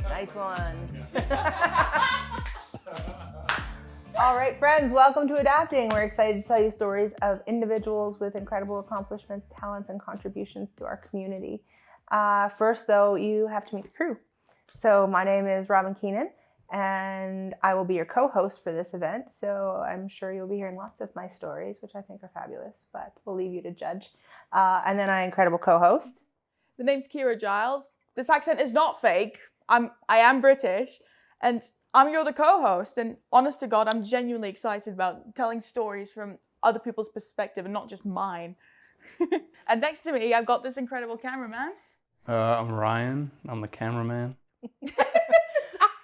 Nice one. All right, friends, welcome to Adapting. We're excited to tell you stories of individuals with incredible accomplishments, talents, and contributions to our community. First, though, you have to meet the crew. So my name is Keenan, and I will be your co-host for this event. So I'm sure you'll be hearing lots of my stories, which I think are fabulous, but we'll leave you to judge. And then our incredible co-host. The name's Kirah, Giles. This accent is not fake. I am British, and I'm your other co-host, and honest to God, I'm genuinely excited about telling stories from other people's perspective and not just mine. And next to me, I've got this incredible cameraman. I'm Ryan. I'm the cameraman.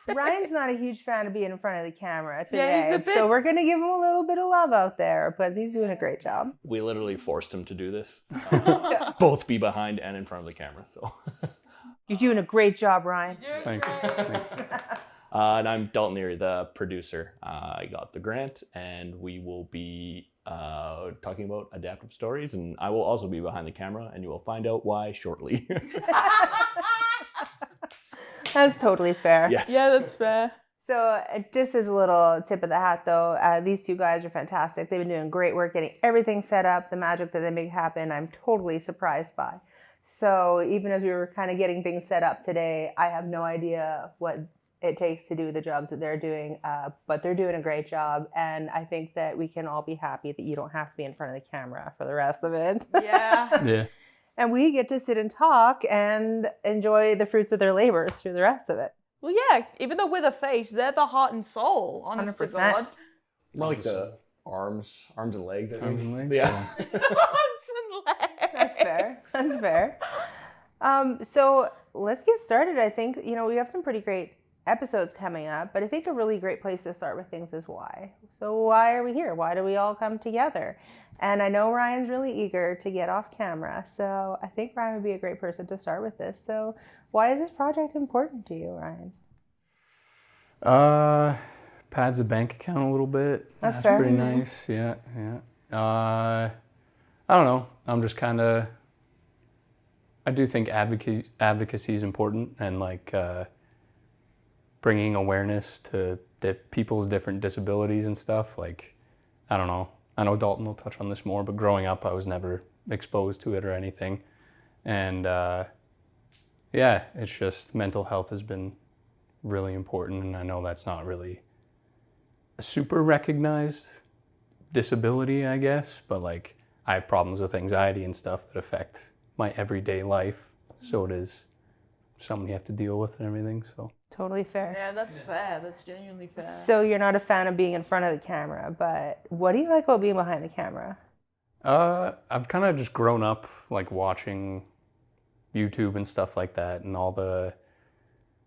Ryan's not a huge fan of being in front of the camera today, Yeah, he's a bit... so we're going to give him a little bit of love out there, but he's doing a great job. We literally forced him to do this. Both be behind and in front of the camera. So. You're doing a great job, Ryan. Thanks. And I'm Dalton Ehry, the producer. I got the grant, and we will be talking about adaptive stories, and I will also be behind the camera, and you will find out why shortly. That's totally fair. Yes. Yeah, that's fair. So just as a little tip of the hat, though, these two guys are fantastic. They've been doing great work getting everything set up, the magic that they make happen, I'm totally surprised by. So even as we were kind of getting things set up today, I have no idea what it takes to do the jobs that they're doing, but they're doing a great job. And I think that we can all be happy that you don't have to be in front of the camera for the rest of it. Yeah. Yeah. And we get to sit and talk and enjoy the fruits of their labors through the rest of it. Well, yeah, even though we're the face, they're the heart and soul, honest to 100%. God. More like the arms and legs. I think. Arms and legs, Yeah. Arms and legs. That's fair. That's fair. So let's get started. I think, we have some pretty great episodes coming up, but I think a really great place to start with things is why. So why are we here? Why do we all come together? And I know Ryan's really eager to get off camera, so I think Ryan would be a great person to start with this. So why is this project important to you, Ryan? Pads a bank account a little bit. That's fair. Pretty nice. Yeah. I don't know. I'm just kind of. I do think advocacy is important, and like bringing awareness to people's different disabilities and stuff. Like, I don't know. I know Dalton will touch on this more, but growing up, I was never exposed to it or anything, and yeah, it's just mental health has been really important, and I know that's not really a super recognized disability, I guess, but like I have problems with anxiety and stuff that affect my everyday life, so it is something you have to deal with and everything. So Totally fair. Yeah, that's fair. That's genuinely fair. So you're not a fan of being in front of the camera, but what do you like about being behind the camera? I've kind of just grown up like watching YouTube and stuff like that, and all the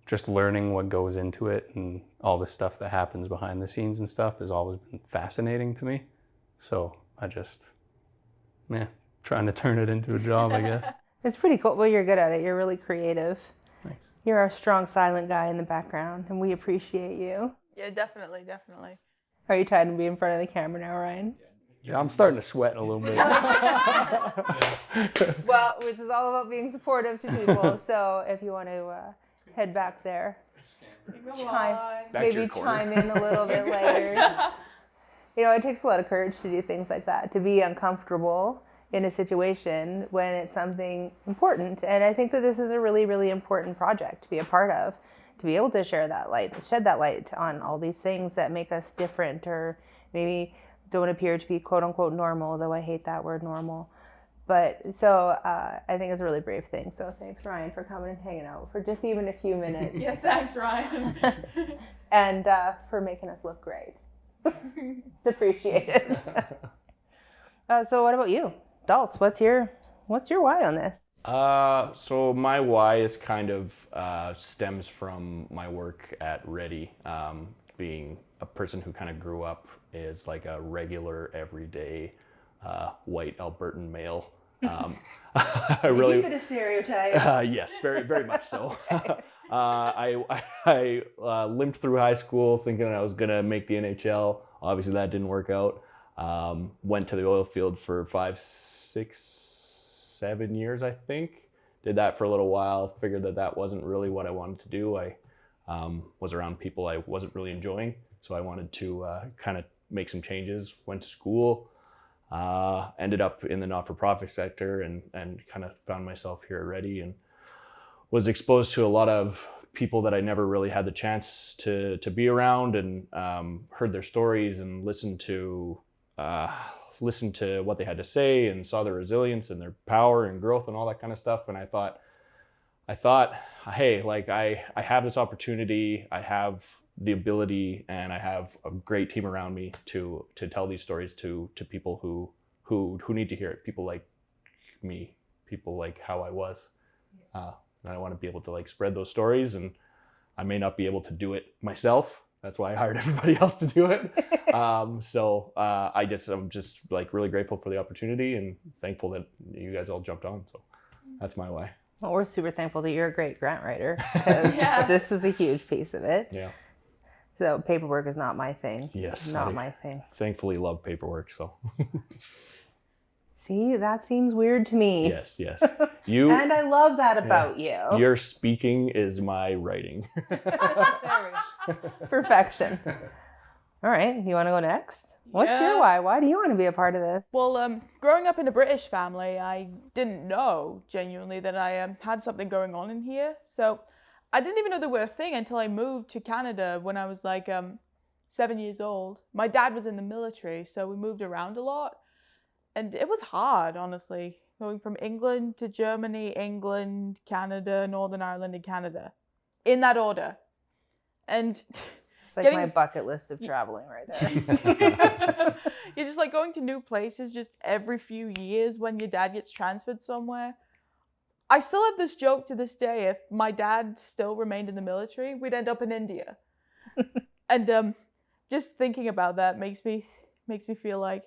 just learning what goes into it and all the stuff that happens behind the scenes and stuff has always been fascinating to me. So I just, trying to turn it into a job, I guess. It's pretty cool. Well, you're good at it. You're really creative. Thanks. You're our strong, silent guy in the background, and we appreciate you. Yeah, definitely. Are you tired of being in front of the camera now, Ryan? Yeah, I'm starting to sweat a little bit. Well, which is all about being supportive to people. So if you want to head back there, chime in a little bit later. It takes a lot of courage to do things like that, to be uncomfortable in a situation when it's something important. And I think that this is a really, really important project to be a part of, to be able to shed that light on all these things that make us different or maybe don't appear to be quote unquote normal, though I hate that word normal. But so I think it's a really brave thing. So thanks, Ryan, for coming and hanging out for just even a few minutes. Yeah, thanks, Ryan. And for making us look great. It's appreciated. So what about you? Daltz, what's your why on this? So my why is kind of stems from my work at Ready, being a person who kind of grew up is like a regular, everyday, white Albertan male. I really fit a stereotype. yes, very, very much so. I limped through high school thinking I was gonna make the NHL. Obviously, that didn't work out. Went to the oil field for 5, 6, 7 years, I think. Did that for a little while. Figured that wasn't really what I wanted to do. I was around people I wasn't really enjoying, so I wanted to kind of make some changes. Went to school. Ended up in the not-for-profit sector and kind of found myself here already, and was exposed to a lot of people that I never really had the chance to be around, and heard their stories and listened to what they had to say, and saw their resilience and their power and growth and all that kind of stuff. And I thought, hey, like I have this opportunity, I have the ability, and I have a great team around me to tell these stories to people who need to hear it. People like me, people like how I was. And I want to be able to like spread those stories, and I may not be able to do it myself. That's why I hired everybody else to do it. I'm just like really grateful for the opportunity and thankful that you guys all jumped on. So that's my why. Well, we're super thankful that you're a great grant writer, because this is a huge piece of it. Yeah. So paperwork is not my thing. Yes. Not my thing. Thankfully love paperwork, so. See, that seems weird to me. Yes. You and I love that about you. Your speaking is my writing. Perfection. All right, you want to go next? What's your why? Why do you want to be a part of this? Well, growing up in a British family, I didn't know genuinely that I had something going on in here. So I didn't even know there were a thing until I moved to Canada when I was like 7 years old. My dad was in the military, so we moved around a lot. And it was hard, honestly, going from England to Germany, England, Canada, Northern Ireland, and Canada. In that order. And it's like my bucket list of traveling right there. You're just like going to new places just every few years when your dad gets transferred somewhere. I still have this joke to this day. If my dad still remained in the military, we'd end up in India. And just thinking about that makes me feel like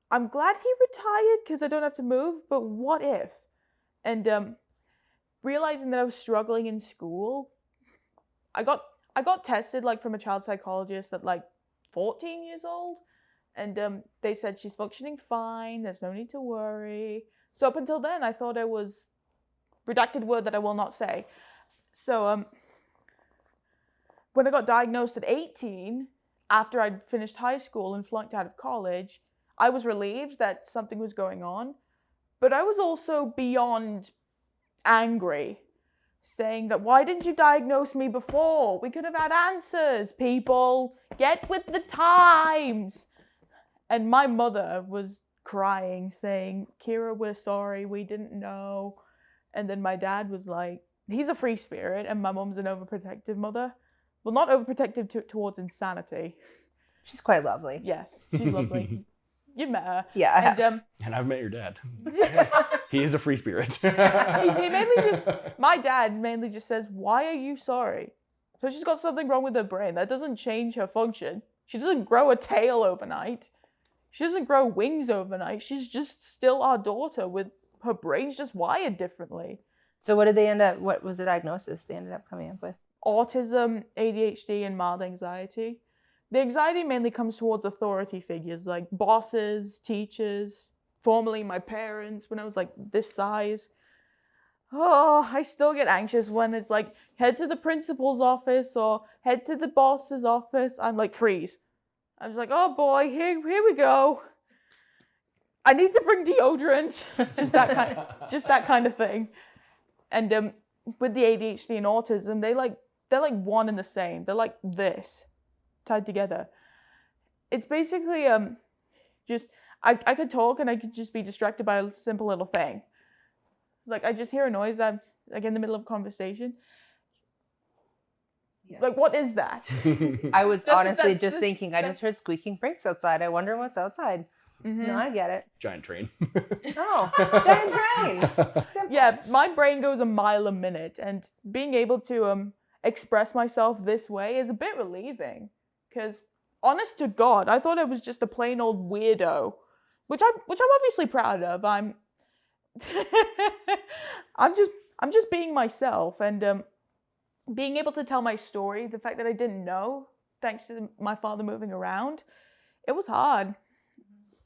I'm glad he retired because I don't have to move, but what if? And realizing that I was struggling in school, I got tested like from a child psychologist at like 14 years old, and they said she's functioning fine, there's no need to worry. So up until then, I thought I was redacted word that I will not say. So when I got diagnosed at 18, after I'd finished high school and flunked out of college, I was relieved that something was going on, but I was also beyond angry, saying that, why didn't you diagnose me before? We could have had answers, people. Get with the times. And my mother was crying, saying, Kirah, we're sorry, we didn't know. And then my dad was like, he's a free spirit, and my mom's an overprotective mother. Well, not overprotective towards insanity. She's quite lovely. Yes, she's lovely. You met her. Yeah, I have. And I've met your dad. He is a free spirit. My dad mainly just says, why are you sorry? So she's got something wrong with her brain. That doesn't change her function. She doesn't grow a tail overnight. She doesn't grow wings overnight. She's just still our daughter with her brain's just wired differently. So what was the diagnosis they ended up coming up with? Autism, ADHD, and mild anxiety. The anxiety mainly comes towards authority figures like bosses, teachers, formerly my parents when I was like this size. Oh, I still get anxious when it's like head to the principal's office or head to the boss's office. I'm like freeze. I was like, oh boy, here we go. I need to bring deodorant. just that kind of thing. And with the ADHD and autism, they're like one and the same. They're like this. Tied together. It's basically just I could talk and I could just be distracted by a simple little thing. Like I just hear a noise that like in the middle of a conversation. Yeah. Like what is that? I was honestly just thinking I just heard squeaking brakes outside. I wonder what's outside. Mm-hmm. No, I get it. Giant train. Oh, giant train. Simple. Yeah, my brain goes a mile a minute, and being able to express myself this way is a bit relieving. Because honest to God, I thought I was just a plain old weirdo, which I'm obviously proud of. I'm just being myself, and being able to tell my story, the fact that I didn't know, thanks to my father moving around, it was hard.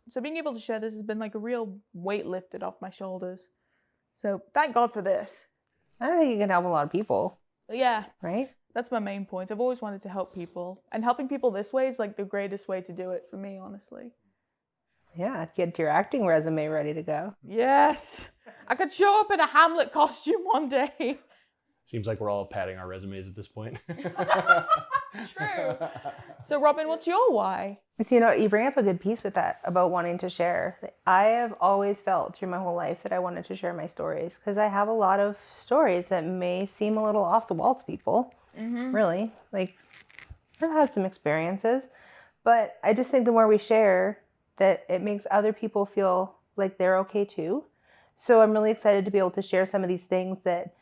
So being able to share this has been like a real weight lifted off my shoulders. So thank God for this. I think you can help a lot of people. Yeah. Right? That's my main point. I've always wanted to help people. And helping people this way is like the greatest way to do it for me, honestly. Yeah, get your acting resume ready to go. Yes. I could show up in a Hamlet costume one day. Seems like we're all padding our resumes at this point. True. So Robin, what's your why? So, you bring up a good piece with that about wanting to share. I have always felt through my whole life that I wanted to share my stories because I have a lot of stories that may seem a little off the wall to people. Mm-hmm. Really. Like, I've had some experiences, but I just think the more we share, that it makes other people feel like they're okay too. So I'm really excited to be able to share some of these things that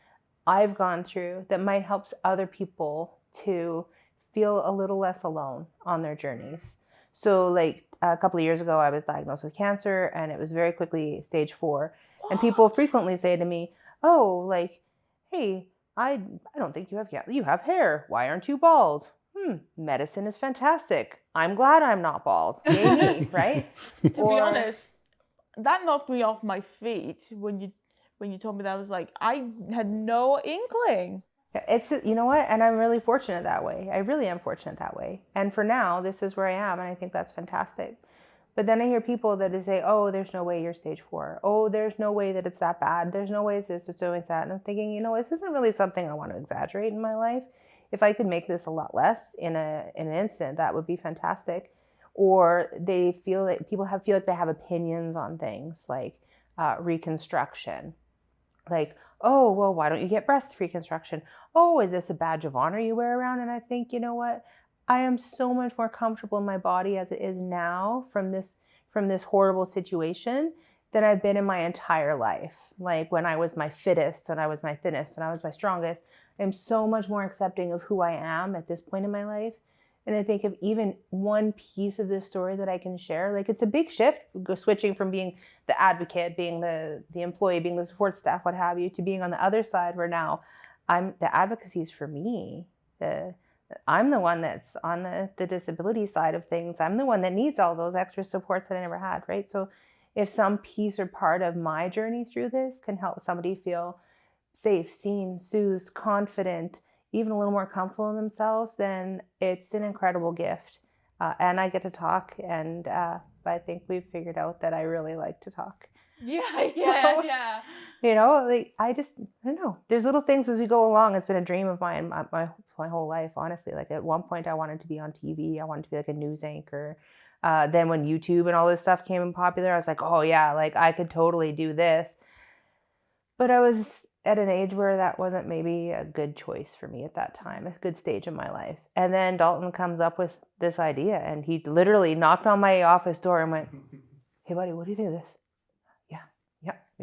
I've gone through that might help other people to feel a little less alone on their journeys. So like a couple of years ago, I was diagnosed with cancer and it was very quickly stage 4. What? And people frequently say to me, oh, like, hey, I don't think you have hair. Why aren't you bald? Medicine is fantastic. I'm glad I'm not bald. Yay me, right? To be honest, that knocked me off my feet when you told me that. I was like, I had no inkling. It's, you know what? And I'm really fortunate that way. I really am fortunate that way. And for now, this is where I am. And I think that's fantastic. But then I hear people that say, oh, there's no way you're stage 4. Oh, there's no way that it's that bad. There's no way it's this, it's always that. And I'm thinking, this isn't really something I want to exaggerate in my life. If I could make this a lot less in an instant, that would be fantastic. Or they feel that people feel like they have opinions on things like reconstruction. Like, oh, well, why don't you get breast reconstruction? Oh, is this a badge of honor you wear around? And I think, you know what? I am so much more comfortable in my body as it is now from this horrible situation than I've been in my entire life. Like when I was my fittest, when I was my thinnest, when I was my strongest, I'm so much more accepting of who I am at this point in my life. And I think of even one piece of this story that I can share, like it's a big shift, switching from being the advocate, being the employee, being the support staff, what have you, to being on the other side where now the advocacy is for me. I'm the one that's on the disability side of things. I'm the one that needs all those extra supports that I never had, right? So if some piece or part of my journey through this can help somebody feel safe, seen, soothed, confident, even a little more comfortable in themselves, then it's an incredible gift. And I get to talk, and I think we've figured out that I really like to talk. Yeah. Like I don't know. There's little things as we go along. It's been a dream of mine my whole life, honestly. Like at one point I wanted to be on TV. I wanted to be like a news anchor. Then when YouTube and all this stuff came popular, I was like, oh yeah, like I could totally do this. But I was at an age where that wasn't maybe a good choice for me at that time, a good stage in my life. And then Dalton comes up with this idea, and he literally knocked on my office door and went, hey buddy, what do you think of this?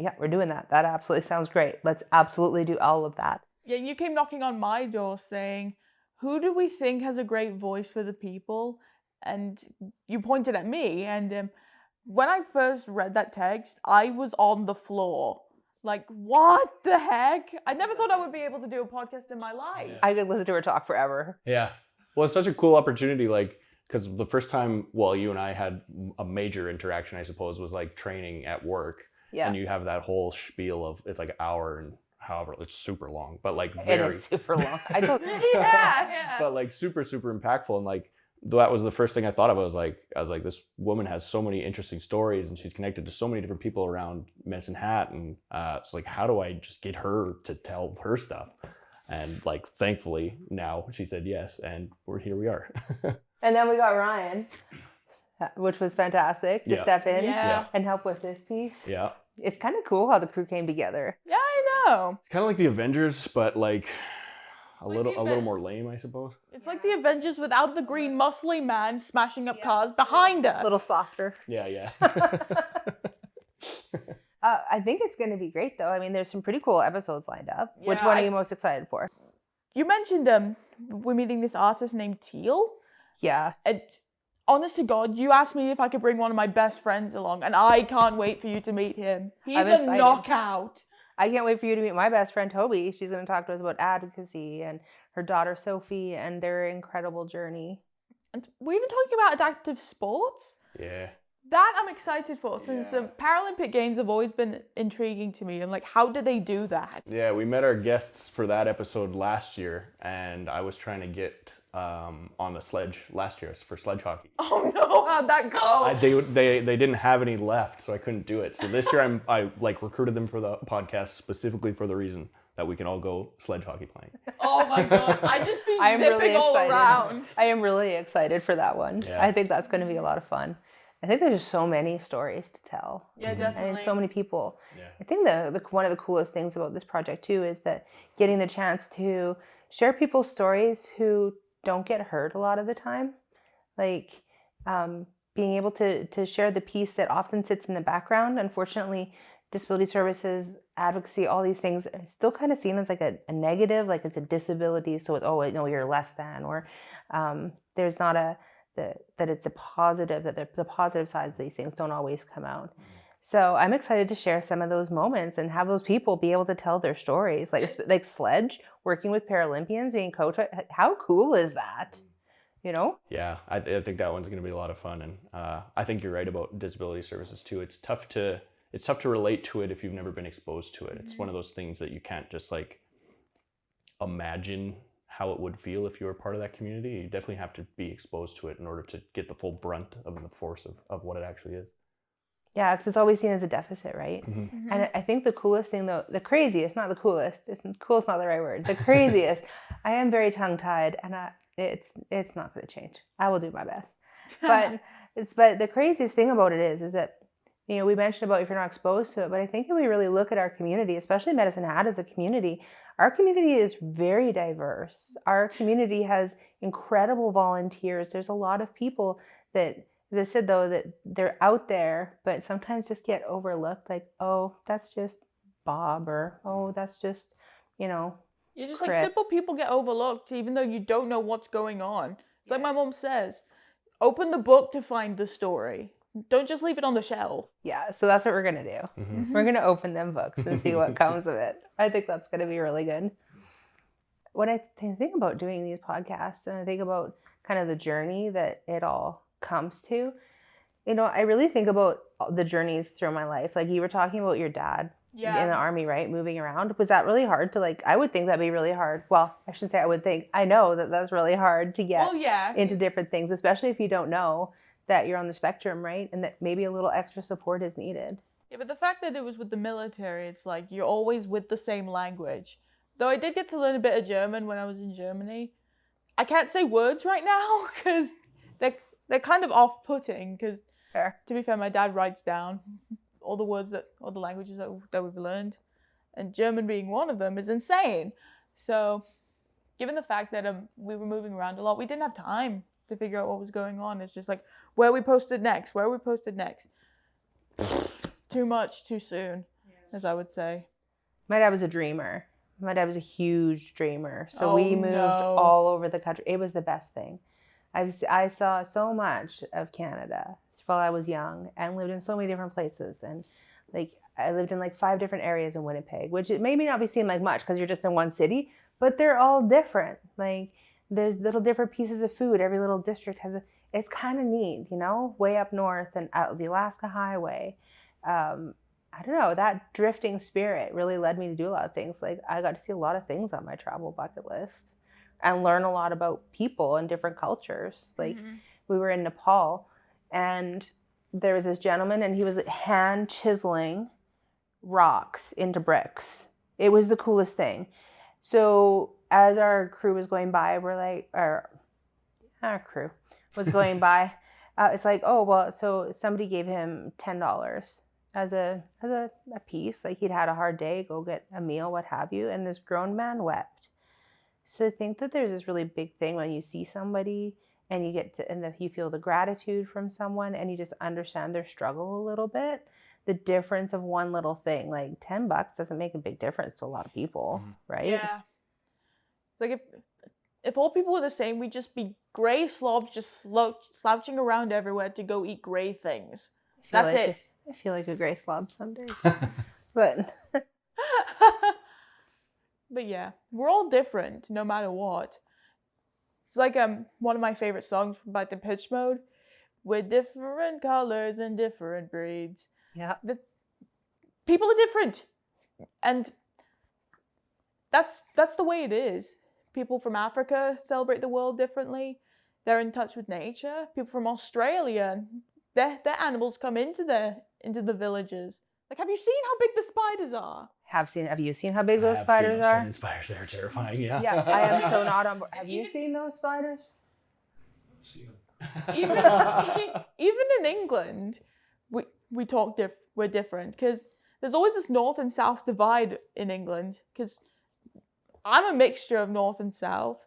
Yeah, we're doing that. That absolutely sounds great. Let's absolutely do all of that. Yeah, you came knocking on my door saying, who do we think has a great voice for the people? And you pointed at me. And when I first read that text, I was on the floor. Like, what the heck? I never thought I would be able to do a podcast in my life. I could listen to her talk forever. Yeah. Well, it's such a cool opportunity, like, because the first time, you and I had a major interaction, I suppose, was like training at work. Yeah. And you have that whole spiel of, it's like an hour and however, it's super long, but like very... It is super long. I don't... yeah. But like super, super impactful. And like, that was the first thing I thought of. I was like, this woman has so many interesting stories and she's connected to so many different people around Medicine Hat. And it's like, how do I just get her to tell her stuff? And like, thankfully now she said yes, and here we are. And then we got Ryan, which was fantastic to step in and help with this piece. Yeah. It's kind of cool how the crew came together. Yeah, I know. It's kind of like the Avengers, but like a little more lame, I suppose. It's like the Avengers without the green muscly man smashing up cars behind us. A little softer. Yeah. I think it's going to be great, though. I mean, there's some pretty cool episodes lined up. Yeah, which one are you most excited for? You mentioned we're meeting this artist named Teal. Yeah. And honest to God, you asked me if I could bring one of my best friends along, and I can't wait for you to meet him. He's I'm a excited. knockout. I can't wait for you to meet my best friend, Toby. She's going to talk to us about advocacy and her daughter, Sophie, and their incredible journey. And we're even talking about adaptive sports. Yeah. That I'm excited for, since the Paralympic Games have always been intriguing to me. I'm like, how do they do that? Yeah, we met our guests for that episode last year, and I was trying to get on the sledge last year for sledge hockey. Oh no, how'd that go? They didn't have any left, so I couldn't do it. So this year I like recruited them for the podcast specifically for the reason that we can all go sledge hockey playing. Oh my God, I just been I am zipping really all excited. around. I am really excited for that one. Yeah. I think that's going to be a lot of fun. I think there's just so many stories to tell. Yeah, definitely. And so many people. Yeah. I think the one of the coolest things about this project too is that getting the chance to share people's stories who don't get heard a lot of the time. Like being able to share the piece that often sits in the background. Unfortunately, disability services, advocacy, all these things are still kind of seen as like a negative, like it's a disability, so it's, oh, no, you're less than, or there's not that it's a positive, that the positive sides of these things don't always come out. So I'm excited to share some of those moments and have those people be able to tell their stories, like Sledge, working with Paralympians, being coached. How cool is that? You know? Yeah, I think that one's going to be a lot of fun, and I think you're right about disability services too. It's tough to relate to it if you've never been exposed to it. It's one of those things that you can't just like imagine how it would feel if you were part of that community. You definitely have to be exposed to it in order to get the full brunt of the force of what it actually is. Yeah, because it's always seen as a deficit, right? Mm-hmm. And I think the coolest thing, though, the craziest, not the coolest, cool's not the right word, the craziest, I am very tongue-tied, and it's not going to change. I will do my best. But the craziest thing about it is that, you know, we mentioned about if you're not exposed to it, but I think if we really look at our community, especially Medicine Hat as a community, our community is very diverse. Our community has incredible volunteers. There's a lot of people that, as I said, though, that they're out there, but sometimes just get overlooked. Like, oh, that's just Bob, or oh, that's just, you know, You're just Chris. like, simple people get overlooked even though you don't know what's going on. It's like my mom says, open the book to find the story. Don't just leave it on the shelf. Yeah, so that's what we're going to do. Mm-hmm. We're going to open them books and see what comes of it. I think that's going to be really good. When I think about doing these podcasts and I think about kind of the journey that it all comes to, you know, I really think about the journeys through my life. Like you were talking about your dad in the army, right? Moving around. Was that really hard to I would think that'd be really hard. Well, I shouldn't say I would think. I know that that's really hard to get into different things, especially if you don't know that you're on the spectrum, right? And that maybe a little extra support is needed. Yeah, but the fact that it was with the military, it's like you're always with the same language. Though I did get to learn a bit of German when I was in Germany. I can't say words right now because they're kind of off-putting because, to be fair, my dad writes down all the words all the languages that we've learned. And German being one of them is insane. So given the fact that we were moving around a lot, we didn't have time to figure out what was going on. It's just like, where we posted next. Too much, too soon, as I would say. My dad was a dreamer. My dad was a huge dreamer. So we moved all over the country. It was the best thing. I saw so much of Canada while I was young and lived in so many different places. And I lived in 5 different areas in Winnipeg, which it maybe not be seen like much because you're just in one city, but they're all different. There's little different pieces of food. Every little district has it's kind of neat, you know, way up north and out the Alaska Highway. I don't know, that drifting spirit really led me to do a lot of things. I got to see a lot of things on my travel bucket list and learn a lot about people and different cultures. We were in Nepal and there was this gentleman and he was hand chiseling rocks into bricks. It was the coolest thing. So as our crew was going by, our crew was going by, it's like, oh, well, so somebody gave him $10 as a piece. He'd had a hard day, go get a meal, what have you. And this grown man wept. So I think that there's this really big thing when you see somebody and you get to, and you feel the gratitude from someone and you just understand their struggle a little bit. The difference of one little thing, $10 doesn't make a big difference to a lot of people, right? Yeah. If if all people were the same, we'd just be grey slobs just slouching around everywhere to go eat grey things. That's it. I feel like a grey slob some days. But but yeah, we're all different no matter what. It's like one of my favorite songs by the Pitch Mode. We're different colors and different breeds. yeah. People are different, and that's the way it is. People from Africa celebrate the world differently. They're in touch with nature. People from Australia, their animals come into the villages. Like, have you seen how big the spiders are? Have you seen how big those spiders are? Australian spiders, they're terrifying. Yeah. Yeah, I am so not on board. Have you seen those spiders? Even in England, we're different because there's always this north and south divide in England. Because I'm a mixture of north and south.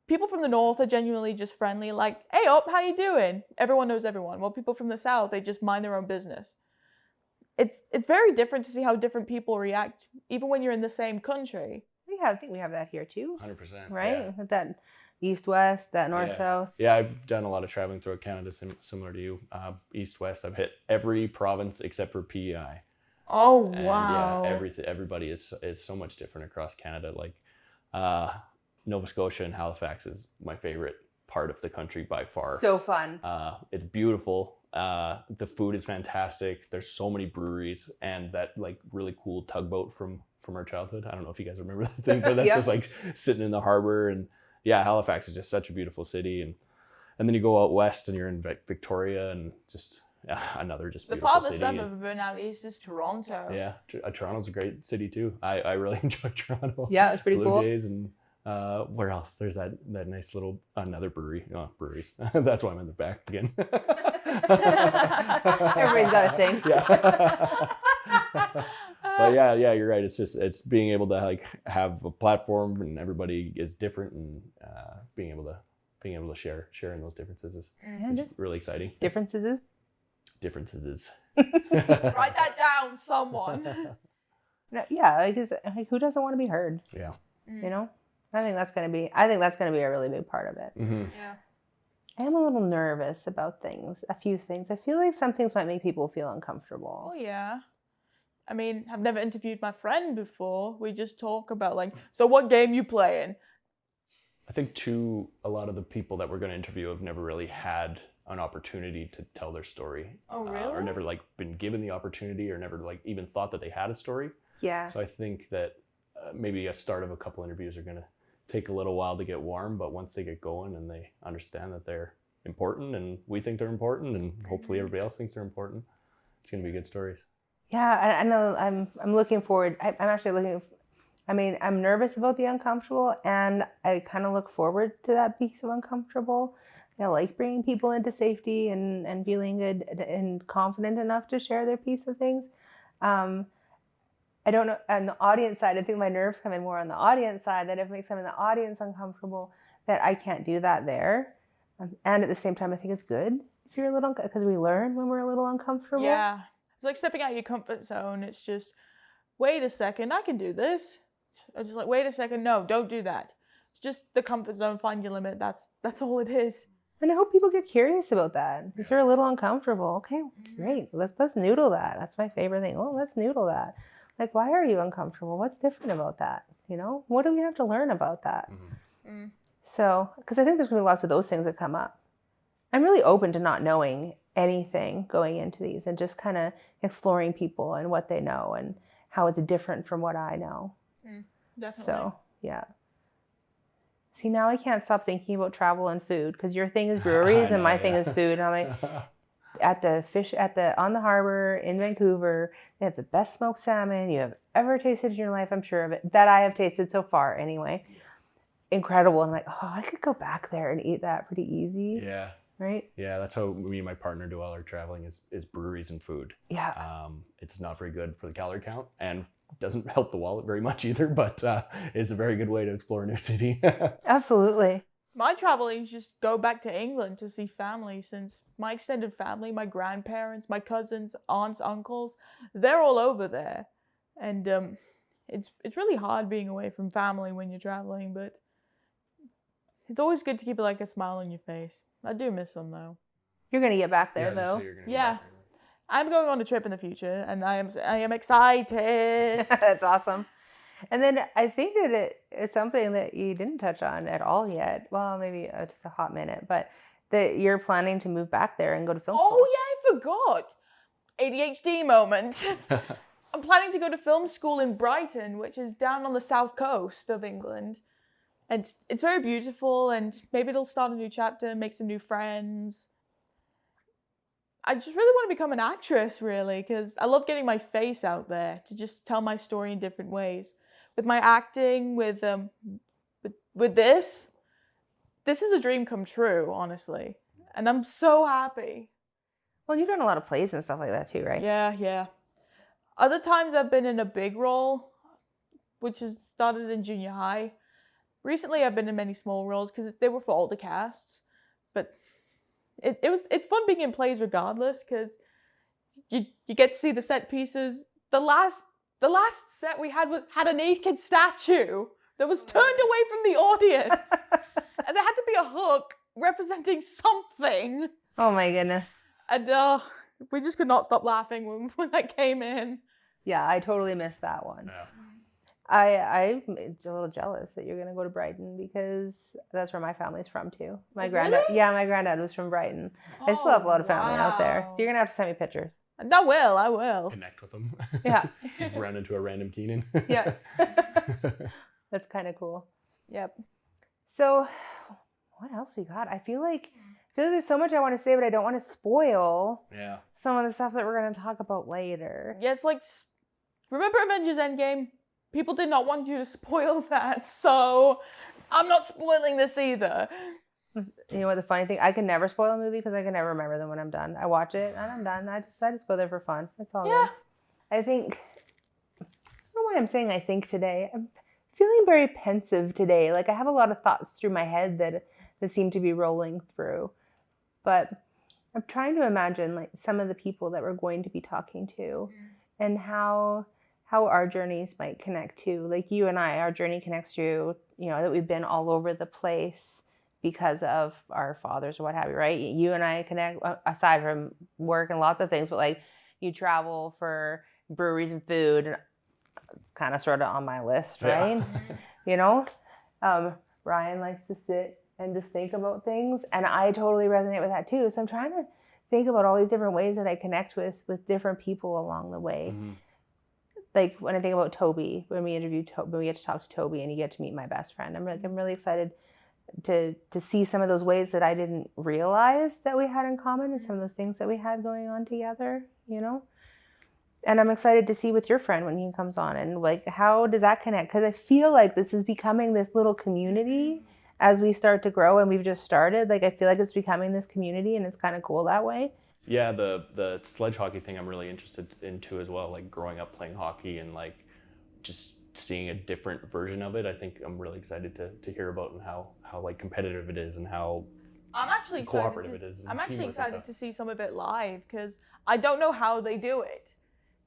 People from the north are genuinely just friendly, like, "Hey, up, how you doing?" Everyone knows everyone. While people from the south, they just mind their own business. It's very different to see how different people react, even when you're in the same country. I think we have that here too. 100%. Right? Yeah. With that east-west, that north-south. Yeah, I've done a lot of traveling throughout Canada, similar to you. East-west, I've hit every province except for PEI. Oh, And wow. yeah, everybody is so much different across Canada. Like Nova Scotia and Halifax is my favorite part of the country by far. So fun. It's beautiful. The food is fantastic. There's so many breweries and that like really cool tugboat from our childhood. I don't know if you guys remember that thing, but that's Yeah. just like sitting in the harbor. And yeah, Halifax is just such a beautiful city. And then you go out west and you're in Victoria and just another just The beautiful farthest city. I've ever been out east is Toronto. Yeah, Toronto's a great city too. I really enjoy Toronto. Yeah, it's pretty Blue cool. Jays and where else? There's that nice little another brewery. Oh, breweries. That's why I'm in the back again. Everybody's got a thing. Yeah. But yeah, you're right. It's being able to like have a platform and everybody is different and being able to share in those differences is really exciting. Differences. Differences is. Write that down, someone. No, yeah, because who doesn't want to be heard? Yeah. You know, I think that's gonna be a really big part of it. Mm-hmm. Yeah. I am a little nervous about a few things. I feel like some things might make people feel uncomfortable. Oh, yeah. I mean, I've never interviewed my friend before. We just talk about, like, so what game you playing? I think too, a lot of the people that we're going to interview have never really had an opportunity to tell their story. Oh, really? Or never like been given the opportunity or never like even thought that they had a story. Yeah. So I think that maybe a start of a couple interviews are going to take a little while to get warm, but once they get going and they understand that they're important and we think they're important and hopefully everybody else thinks they're important, it's going to be good stories. Yeah, I know. I'm looking forward. I'm actually looking. I mean, I'm nervous about the uncomfortable, and I kind of look forward to that piece of uncomfortable. I like bringing people into safety and feeling good and confident enough to share their piece of things. I don't know, on the audience side, I think my nerves come in more on the audience side, that if it makes someone in the audience uncomfortable, that I can't do that there. And at the same time, I think it's good if you're a little, because we learn when we're a little uncomfortable. Yeah. It's like stepping out of your comfort zone. It's just, wait a second, I can do this. I'm just like, wait a second, no, don't do that. It's just the comfort zone, find your limit. That's all it is. And I hope people get curious about that. If you're a little uncomfortable, okay, great. Let's noodle that. That's my favorite thing. Oh, let's noodle that. Like, why are you uncomfortable? What's different about that? You know, what do we have to learn about that? Mm-hmm. So, because I think there's going to be lots of those things that come up. I'm really open to not knowing anything going into these and just kind of exploring people and what they know and how it's different from what I know. Definitely. So, yeah. See, now I can't stop thinking about travel and food because your thing is breweries and my thing is food. And I'm like, on the harbor in Vancouver, they have the best smoked salmon you have ever tasted in your life, I'm sure of it, that I have tasted so far anyway. Incredible. And I'm like, oh, I could go back there and eat that pretty easy. Yeah. Right? Yeah, that's how me and my partner do all our traveling is breweries and food. Yeah. It's not very good for the calorie count and doesn't help the wallet very much either, but it's a very good way to explore a new city. Absolutely. My traveling is just go back to England to see family, since my extended family, my grandparents, my cousins, aunts, uncles, they're all over there. And it's really hard being away from family when you're traveling, but it's always good to keep like a smile on your face. I do miss them though. You're gonna get back there Yeah, though. so you're gonna go Yeah. back. I'm going on a trip in the future, and I am excited. That's awesome. And then I think that it's something that you didn't touch on at all yet. Well, maybe just a hot minute, but that you're planning to move back there and go to film school. Oh yeah, I forgot. ADHD moment. I'm planning to go to film school in Brighton, which is down on the south coast of England. And it's very beautiful, and maybe it'll start a new chapter, make some new friends. I just really want to become an actress, really, because I love getting my face out there to just tell my story in different ways. With my acting, with this is a dream come true, honestly. And I'm so happy. Well, you've done a lot of plays and stuff like that too, right? Yeah. Other times I've been in a big role, which has started in junior high. Recently I've been in many small roles because they were for older casts. But it's fun being in plays regardless, because you get to see the set pieces. The last set we had had a naked statue that was turned away from the audience. And there had to be a hook representing something. Oh my goodness. And we just could not stop laughing when that came in. Yeah, I totally missed that one. Yeah. I'm a little jealous that you're going to go to Brighton, because that's where my family's from too. My granddad, really? yeah, my granddad was from Brighton. I still have a lot of family out there, so wow. you're going to have to send me pictures. And I will. Connect with them. Yeah. Just run into a random Keenan. Yeah. That's kind of cool. Yep. So, what else we got? I feel like there's so much I want to say, but I don't want to spoil Yeah. some of the stuff that we're going to talk about later. Yeah, it's like, remember Avengers Endgame? People did not want you to spoil that, so I'm not spoiling this either. You know what the funny thing? I can never spoil a movie because I can never remember them when I'm done. I watch it and I'm done. I just go there for fun. It's all Yeah. good. I don't know why I'm saying I think today. I'm feeling very pensive today. Like I have a lot of thoughts through my head that seem to be rolling through. But I'm trying to imagine like some of the people that we're going to be talking to and how our journeys might connect to. Like you and I, our journey connects to, that we've been all over the place because of our fathers or what have you, right? You and I connect, aside from work and lots of things, but like you travel for breweries and food, and it's kind of sort of on my list, right? Yeah. Ryan likes to sit and just think about things, and I totally resonate with that too. So I'm trying to think about all these different ways that I connect with different people along the way. Mm-hmm. Like when I think about Toby, when we get to talk to Toby and you get to meet my best friend, I'm really excited to see some of those ways that I didn't realize that we had in common and some of those things that we had going on together, And I'm excited to see with your friend when he comes on and like, how does that connect? Because I feel like this is becoming this little community as we start to grow, and we've just started. Like, I feel like it's becoming this community, and it's kind of cool that way. Yeah, the sledge hockey thing I'm really interested in too as well. Like growing up playing hockey and like just seeing a different version of it. I think I'm really excited to hear about and how like competitive it is and how I'm actually cooperative it is. I'm actually excited to see some of it live, because I don't know how they do it.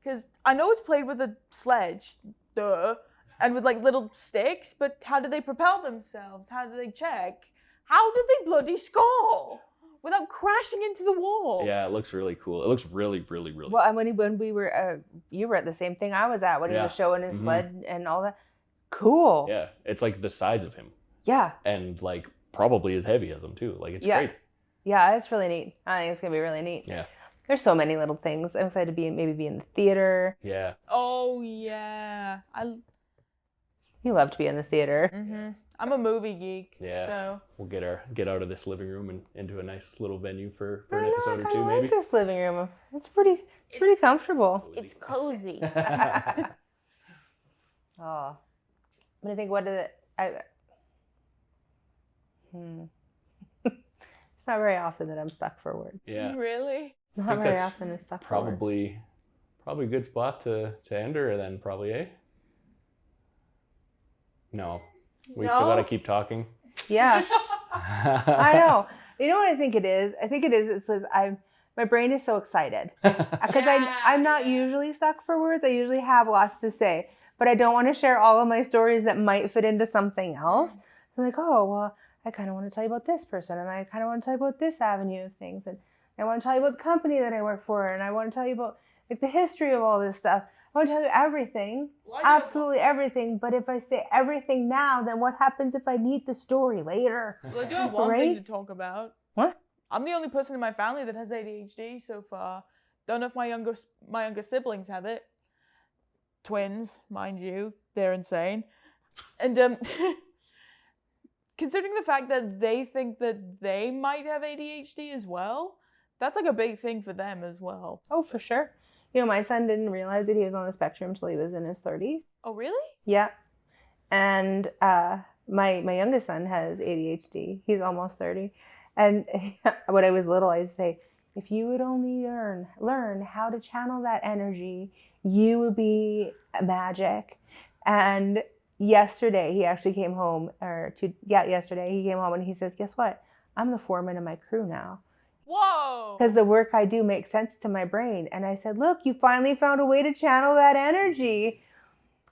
Because I know it's played with a sledge, and with like little sticks, but how do they propel themselves? How do they check? How did they bloody score without crashing into the wall? Yeah, it looks really cool. It looks really, really, really Well, and when we were, you were at the same thing I was at when he was showing his sled and all that. Cool. Yeah, it's like the size of him. Yeah. And like probably as heavy as him too. Like it's great. Yeah, it's really neat. I think it's gonna be really neat. Yeah. There's so many little things. I'm excited to be in the theater. Yeah. Oh yeah. You love to be in the theater. Mm-hmm. I'm a movie geek. Yeah. So We'll get out of this living room and into a nice little venue for I an know, episode I or two kinda maybe. like this living room. It's pretty comfortable. it's cozy. Oh, but I think it's not very often that I'm stuck for words. Yeah. Really? It's not think very that's often I'm stuck for words. Probably a good spot to end her then probably, eh? No. We still gotta keep talking. Yeah, I know. You know what I think it is? I think it is. My brain is so excited because I'm not usually stuck for words. I usually have lots to say, but I don't want to share all of my stories that might fit into something else. I'm like, oh well, I kind of want to tell you about this person, and I kind of want to tell you about this avenue of things, and I want to tell you about the company that I work for, and I want to tell you about like the history of all this stuff. I want to tell you everything, absolutely everything. But if I say everything now, then what happens if I need the story later? Well, I do have one thing to talk about. What? I'm the only person in my family that has ADHD so far. Don't know if my younger siblings have it. Twins, mind you, they're insane. And considering the fact that they think that they might have ADHD as well, that's like a big thing for them as well. Oh, for sure. You know, my son didn't realize that he was on the spectrum until he was in his 30s. Oh, really? Yeah. And my youngest son has ADHD. He's almost 30. And when I was little, I'd say, if you would only learn how to channel that energy, you would be magic. And yesterday, he actually came home, yesterday he came home and he says, guess what? I'm the foreman of my crew now. Whoa! Because the work I do makes sense to my brain. And I said, look, you finally found a way to channel that energy.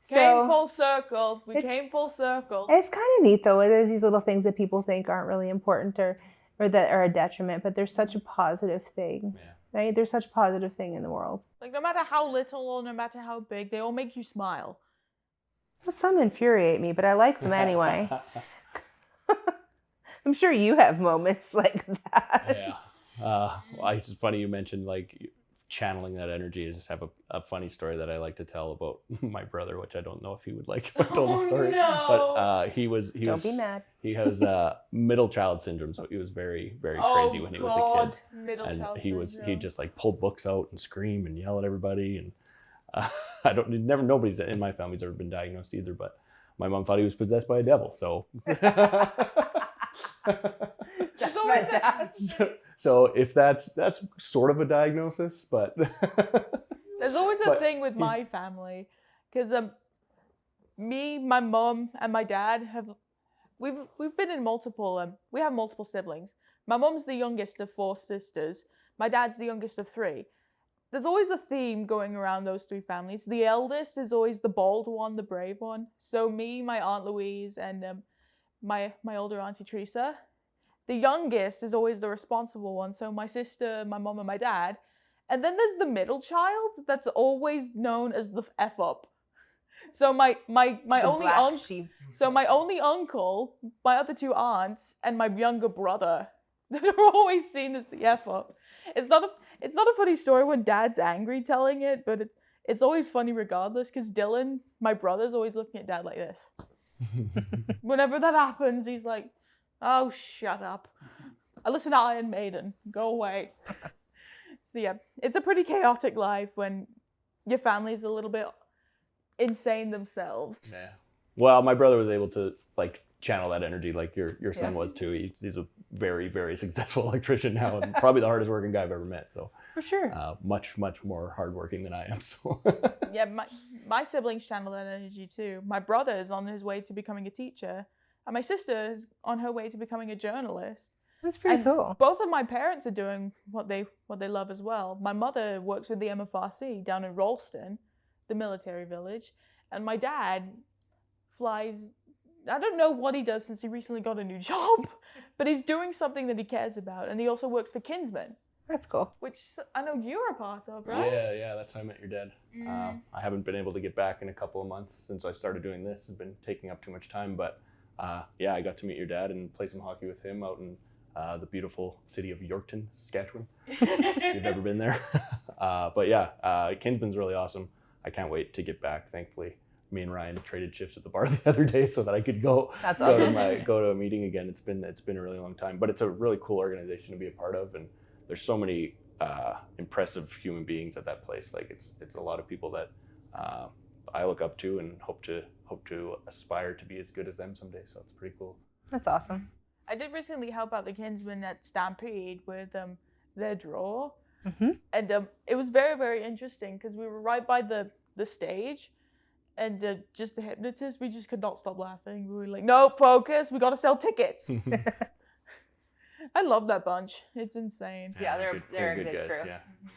Came full circle. We came full circle. It's kind of neat, though. There's these little things that people think aren't really important or that are a detriment, but there's such a positive thing. Yeah. Right? There's such a positive thing in the world. Like, no matter how little or no matter how big, they all make you smile. Well, some infuriate me, but I like them anyway. I'm sure you have moments like that. Yeah. It's funny you mentioned like channeling that energy. I just have a funny story that I like to tell about my brother, which I don't know if he would like if I told the story. No. But Don't be mad. He has middle child syndrome, so he was very, very crazy when he was a kid. Middle child syndrome. He just like pulled books out and scream and yell at everybody, and nobody's in my family's ever been diagnosed either, but my mom thought he was possessed by a devil, so That's fantastic. So if that's sort of a diagnosis, but there's always a thing with my family, because me, my mom, and my dad we've been in multiple we have multiple siblings. My mom's the youngest of 4 sisters. My dad's the youngest of 3. There's always a theme going around those 3 families. The eldest is always the bold one, the brave one. So me, my Aunt Louise, and my older Auntie Teresa. The youngest is always the responsible one. So my sister, my mom, and my dad. And then there's the middle child that's always known as the F up. So my only uncle, my other 2 aunts, and my younger brother that are always seen as the F up. It's not a funny story when Dad's angry telling it, but it's always funny regardless, because Dylan, my brother's always looking at Dad like this. Whenever that happens, he's like, oh, shut up. I listen to Iron Maiden. Go away. So yeah, it's a pretty chaotic life when your family's a little bit insane themselves. Yeah. Well, my brother was able to like channel that energy like your son was too. He's a very, very successful electrician now, and probably the hardest working guy I've ever met. So For sure. Much more hardworking than I am. So yeah, my siblings channel that energy too. My brother is on his way to becoming a teacher, and my sister is on her way to becoming a journalist. That's pretty cool. Both of my parents are doing what they love as well. My mother works with the MFRC down in Ralston, the military village, and my dad flies. I don't know what he does since he recently got a new job, but he's doing something that he cares about, and he also works for Kinsman. That's cool. Which I know you're a part of, right? Yeah, that's how I met your dad. I haven't been able to get back in a couple of months since I started doing this. I've been taking up too much time, but I got to meet your dad and play some hockey with him out in the beautiful city of Yorkton, Saskatchewan. If you've ever been there. But yeah, Kinsman's really awesome. I can't wait to get back, thankfully. Me and Ryan traded shifts at the bar the other day so that I could go to a meeting again. It's been a really long time, but it's a really cool organization to be a part of, and there's so many impressive human beings at that place. Like it's a lot of people that I look up to and hope to aspire to be as good as them someday. So it's pretty cool. That's awesome. I did recently help out the Kinsmen at Stampede with their draw, and it was very, very interesting because we were right by the stage. And just the hypnotist, we just could not stop laughing. We were like, no, focus, we got to sell tickets. I love that bunch. It's insane. Yeah, they're a good guys, crew.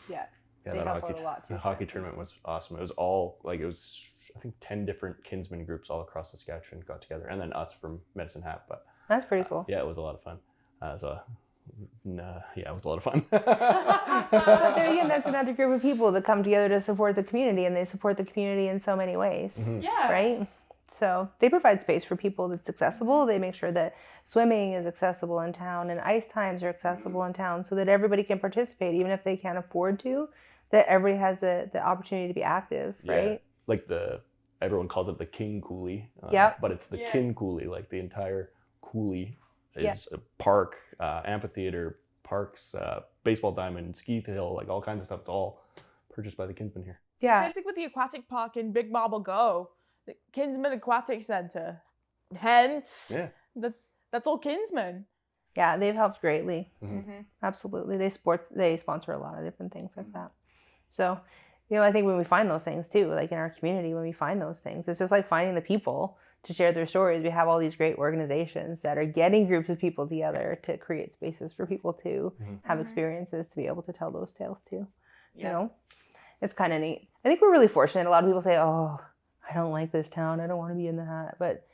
Yeah, they help out a lot too. The hockey tournament was awesome. It was all, I think 10 different Kinsman groups all across Saskatchewan got together. And then us from Medicine Hat. But That's pretty cool. Yeah, it was a lot of fun. Yeah, it was a lot of fun. But there again, that's another group of people that come together to support the community, and they support the community in so many ways, Yeah. right? So they provide space for people that's accessible. They make sure that swimming is accessible in town and ice times are accessible in town so that everybody can participate, even if they can't afford to, that everybody has the opportunity to be active, right? Yeah. Like everyone calls it the King Coulee, Yep. but it's the Yeah. Kin Coulee, like the entire coulee is Yeah. a park, amphitheater, parks, baseball diamond, ski hill, like all kinds of stuff. It's all purchased by the Kinsmen here. Yeah. Same thing with the aquatic park in Big Marble Go, the Kinsman Aquatic Center. Hence, Yeah. that's all Kinsman. Yeah, they've helped greatly. Mm-hmm. Absolutely. They sponsor a lot of different things like that. So, I think when we find those things too, like in our community, when we find those things, it's just like finding the people to share their stories. We have all these great organizations that are getting groups of people together to create spaces for people to have experiences to be able to tell those tales too. Yeah. It's kind of neat. I think we're really fortunate. A lot of people say, "Oh, I don't like this town. I don't want to be in that." But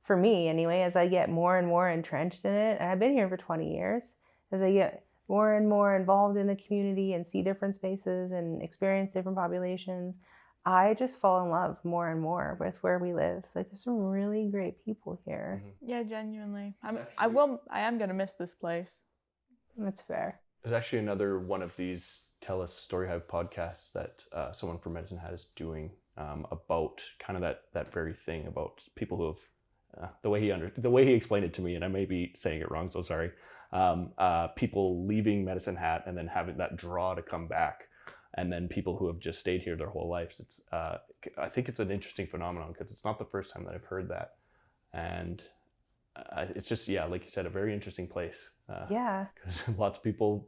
for me anyway, as I get more and more entrenched in it, and I've been here for 20 years, as I get more and more involved in the community and see different spaces and experience different populations, I just fall in love more and more with where we live. Like, there's some really great people here. Yeah, genuinely. I am gonna miss this place. That's fair. There's actually another one of these TELUS Storyhive podcasts that someone from Medicine Hat is doing about kind of that very thing about people who have the way he explained it to me, and I may be saying it wrong, so sorry. People leaving Medicine Hat and then having that draw to come back, and then people who have just stayed here their whole lives. It's I think it's an interesting phenomenon because it's not the first time that I've heard that, and it's just like you said, a very interesting place. Yeah. Because lots of people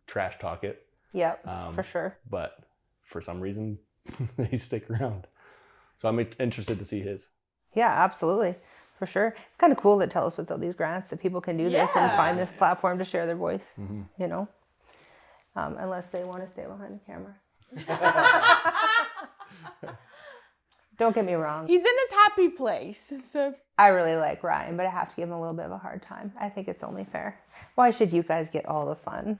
trash talk it. Yep, for sure. But for some reason, they stick around. So I'm interested to see his. Yeah, absolutely. For sure. It's kind of cool that TELUS puts out these grants that people can do this and find this platform to share their voice, unless they want to stay behind the camera. Don't get me wrong. He's in his happy place. So I really like Ryan, but I have to give him a little bit of a hard time. I think it's only fair. Why should you guys get all the fun?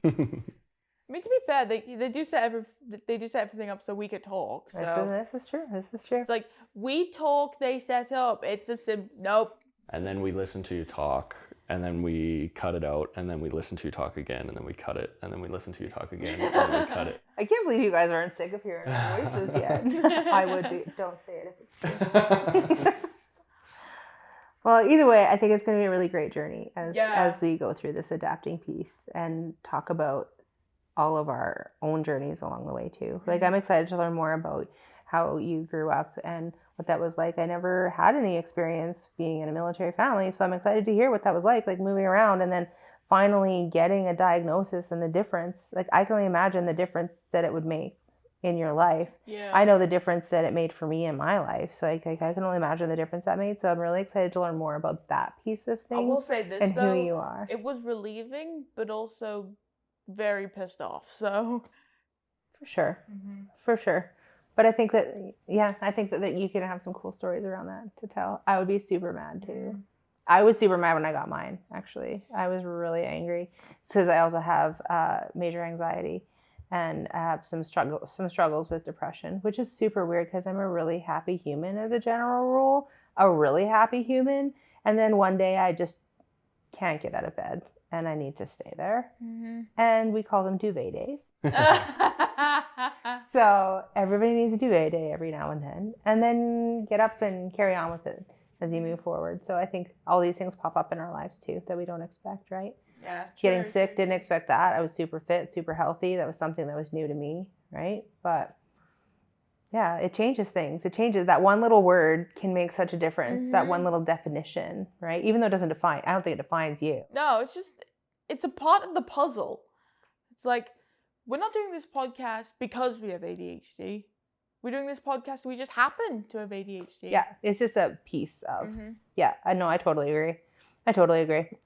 I mean, to be fair, they do set everything up so we could talk. So This is true. it's like we talk, they set up. It's a nope. And then we listen to you talk, and then we cut it out, and then we listen to you talk again, and then we cut it, and then we listen to you talk again, and then we cut it. I can't believe you guys aren't sick of hearing our voices yet. I would be. Don't say it if it's true. Well, either way, I think it's going to be a really great journey as we go through this adapting piece and talk about all of our own journeys along the way too. Like, I'm excited to learn more about how you grew up and what that was like. I never had any experience being in a military family, so I'm excited to hear what that was like moving around and then finally getting a diagnosis and the difference. Like, I can only imagine the difference that it would make in your life. Yeah. I know the difference that it made for me in my life, so I can only imagine the difference that made. So I'm really excited to learn more about that piece of things. I will say this, and though, who you are. It was relieving, but also very pissed off. So For sure. But I think that you can have some cool stories around that to tell. I would be super mad too. I was super mad when I got mine, actually. I was really angry because I also have major anxiety and I have some struggles with depression, which is super weird because I'm a really happy human as a general rule, a really happy human. And then one day I just can't get out of bed and I need to stay there. And we call them duvet days. So everybody needs a duvet day every now and then get up and carry on with it as you move forward. So I think all these things pop up in our lives too that we don't expect, right? Yeah. Getting sick, didn't expect that. I was super fit, super healthy. That was something that was new to me, right? But yeah, it changes things. It changes. That one little word can make such a difference. That one little definition, right? Even though it doesn't define, I don't think it defines you. No, it's a part of the puzzle. It's like, we're not doing this podcast because we have ADHD. We're doing this podcast, we just happen to have ADHD. Yeah, it's just a piece of, yeah, I know, I totally agree.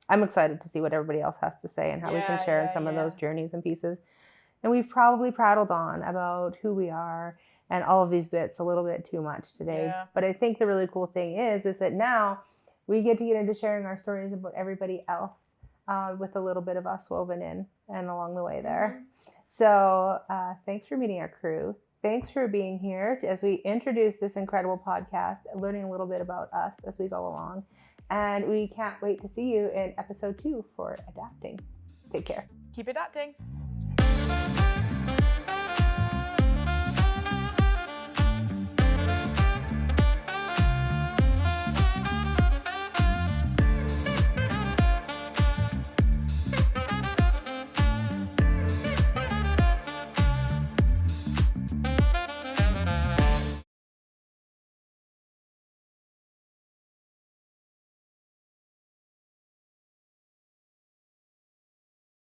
I'm excited to see what everybody else has to say and how we can share in some of those journeys and pieces. And we've probably prattled on about who we are and all of these bits a little bit too much today. Yeah. But I think the really cool thing is that now we get into sharing our stories about everybody else with a little bit of us woven in and along the way there. So thanks for meeting our crew. Thanks for being here as we introduce this incredible podcast, learning a little bit about us as we go along. And we can't wait to see you in episode 2 for Adapting. Take care. Keep adapting.